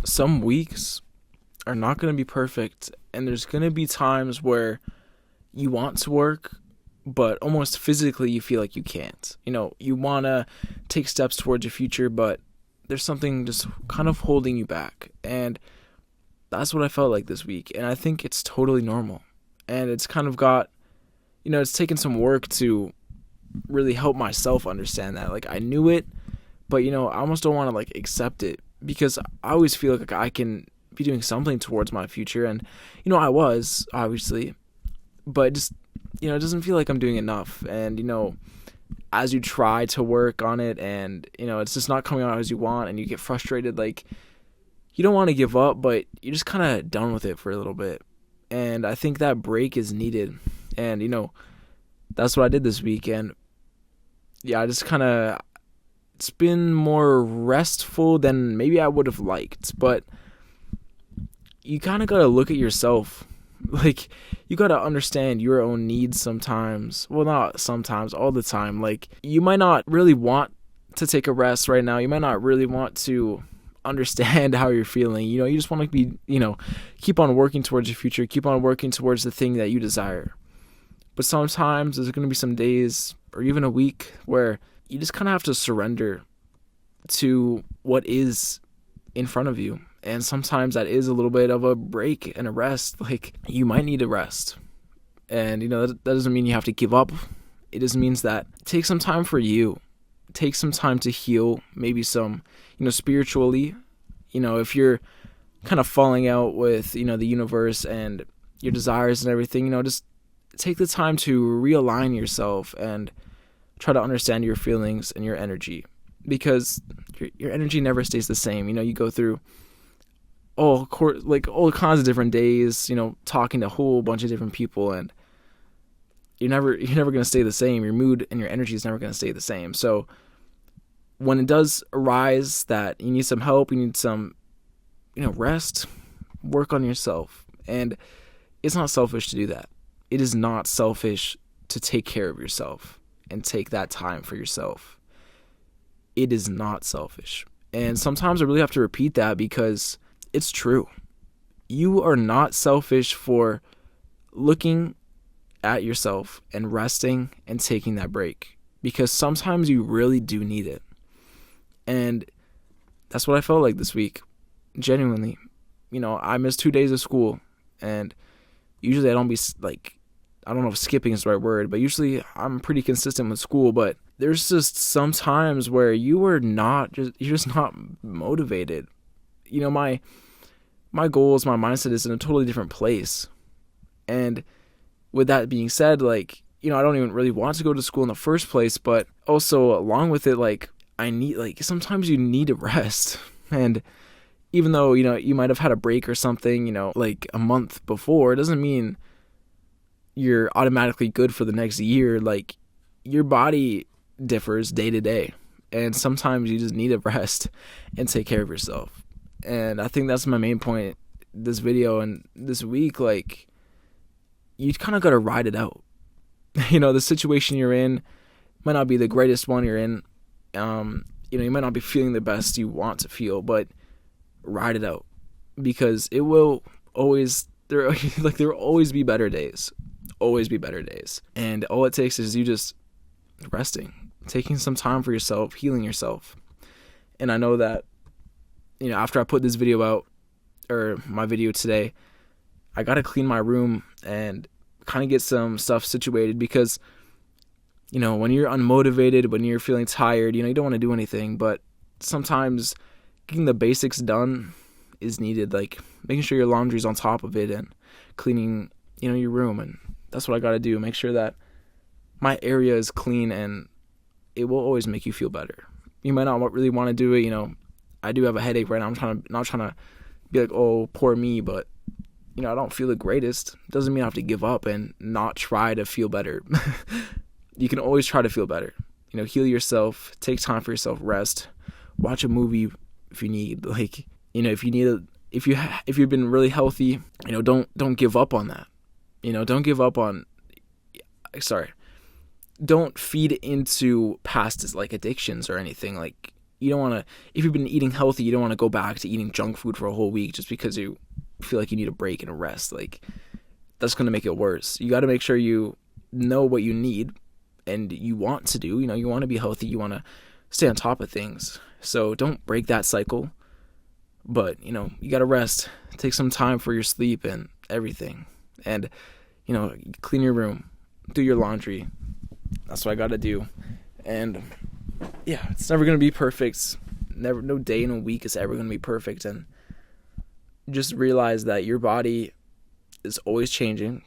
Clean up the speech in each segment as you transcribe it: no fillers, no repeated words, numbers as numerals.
some weeks are not going to be perfect, and there's going to be times where you want to work, but almost physically you feel like you can't. You want to take steps towards your future, but there's something just kind of holding you back. And that's what I felt like this week. And I think it's totally normal. And it's kind of got, it's taken some work to really help myself understand that. Like, I knew it, but, I almost don't want to, like, accept it, because I always feel like I can be doing something towards my future. And, I was, obviously, but just, it doesn't feel like I'm doing enough. And, as you try to work on it and, it's just not coming out as you want and you get frustrated, like, you don't want to give up, but you're just kind of done with it for a little bit. And I think that break is needed. And, that's what I did this week. And yeah, I just kind of, it's been more restful than maybe I would have liked. But you kind of got to look at yourself. Like, you got to understand your own needs sometimes. Well, not sometimes, all the time. Like, you might not really want to take a rest right now. You might not really want to understand how you're feeling. You just want to be, keep on working towards your future, keep on working towards the thing that you desire. But sometimes there's going to be some days or even a week where you just kind of have to surrender to what is in front of you. And sometimes that is a little bit of a break and a rest. Like, you might need a rest. And, that doesn't mean you have to give up. It just means that take some time for you. Take some time to heal, maybe some, spiritually. If you're kind of falling out with, the universe and your desires and everything, just take the time to realign yourself and try to understand your feelings and your energy. Because your energy never stays the same. You go through all kinds of different days, talking to a whole bunch of different people, and you're never going to stay the same. Your mood and your energy is never going to stay the same. So when it does arise that you need some help, you need some, rest, work on yourself. And it's not selfish to do that. It is not selfish to take care of yourself and take that time for yourself. It is not selfish. And sometimes I really have to repeat that because it's true. You are not selfish for looking at yourself and resting and taking that break, because sometimes you really do need it. And that's what I felt like this week. Genuinely. I missed 2 days of school, and usually I don't be like, I don't know if skipping is the right word, but usually I'm pretty consistent with school. But there's just some times where you're just not motivated. My goals, my mindset is in a totally different place. And with that being said, like, I don't even really want to go to school in the first place, but also along with it, like, sometimes you need to rest. And even though, you might have had a break or something, like a month before, it doesn't mean you're automatically good for the next year. Like, your body differs day to day. And sometimes you just need to rest and take care of yourself. And I think that's my main point this video and this week. Like, you kind of got to ride it out. The situation you're in might not be the greatest one you're in. You might not be feeling the best you want to feel, but ride it out, because it will always, there will always be better days. Always be better days. And all it takes is you just resting, taking some time for yourself, healing yourself. And I know that, after I put this video out, or my video today, I got to clean my room and kind of get some stuff situated, because, when you're unmotivated, when you're feeling tired, you don't want to do anything, but sometimes getting the basics done is needed, like making sure your laundry's on top of it and cleaning, your room. And that's what I got to do. Make sure that my area is clean, and it will always make you feel better. You might not really want to do it. I do have a headache right now. I'm not trying to be like, oh, poor me, but I don't feel the greatest. Doesn't mean I have to give up and not try to feel better. You can always try to feel better. Heal yourself, take time for yourself, rest, watch a movie if you need. Like, if you've been really healthy, don't give up on that. Don't give up on. Don't feed into past like addictions or anything. Like, You don't want to, if you've been eating healthy, you don't want to go back to eating junk food for a whole week just because you feel like you need a break and a rest. Like, that's going to make it worse. You got to make sure you know what you need and you want to do. You know, you want to be healthy. You want to stay on top of things. So don't break that cycle. But, you know, you got to rest. Take some time for your sleep and everything. And, you know, clean your room. Do your laundry. That's what I got to do. And, yeah, it's never going to be perfect. No day in a week is ever going to be perfect. And just realize that your body is always changing.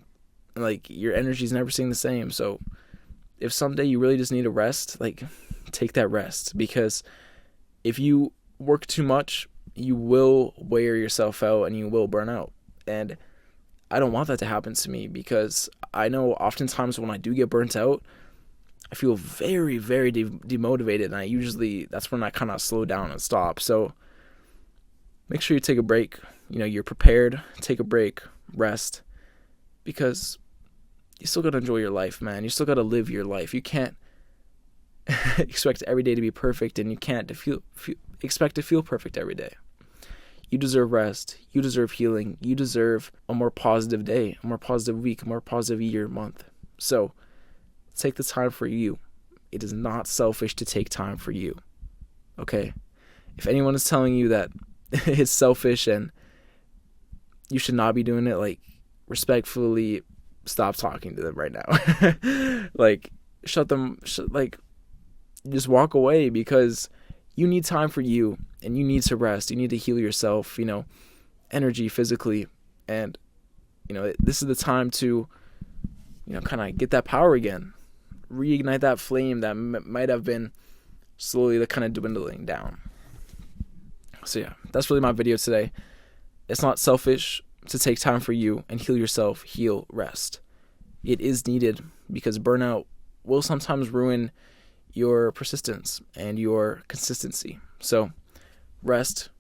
Like, your energy is never staying the same. So if someday you really just need a rest, like, take that rest. Because if you work too much, you will wear yourself out and you will burn out. And I don't want that to happen to me, because I know oftentimes when I do get burnt out, I feel very, very demotivated. And that's when I kind of slow down and stop. So make sure you take a break. You know, you're prepared. Take a break. Rest. Because you still got to enjoy your life, man. You still got to live your life. You can't expect every day to be perfect, and you can't expect to feel perfect every day. You deserve rest. You deserve healing. You deserve a more positive day, a more positive week, a more positive year, month. So take the time for you. It is not selfish to take time for you. Okay? If anyone is telling you that it's selfish and you should not be doing it, like, respectfully stop talking to them right now. Like, just walk away, because you need time for you and you need to rest. You need to heal yourself, you know, energy, physically. And, you know, this is the time to, you know, kind of get that power again. Reignite that flame that might have been slowly kind of dwindling down. So yeah, that's really my video today. It's not selfish to take time for you and heal yourself, heal, rest. It is needed, because burnout will sometimes ruin your persistence and your consistency. So rest.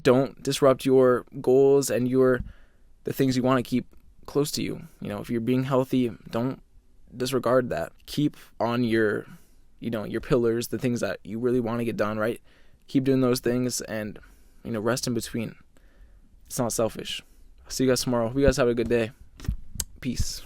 Don't disrupt your goals and the things you want to keep close to you. You know, if you're being healthy, don't disregard that. Keep on your pillars, the things that you really want to get done, right? Keep doing those things, and, you know, rest in between. It's not selfish. I'll see you guys tomorrow. Hope you guys have a good day. Peace.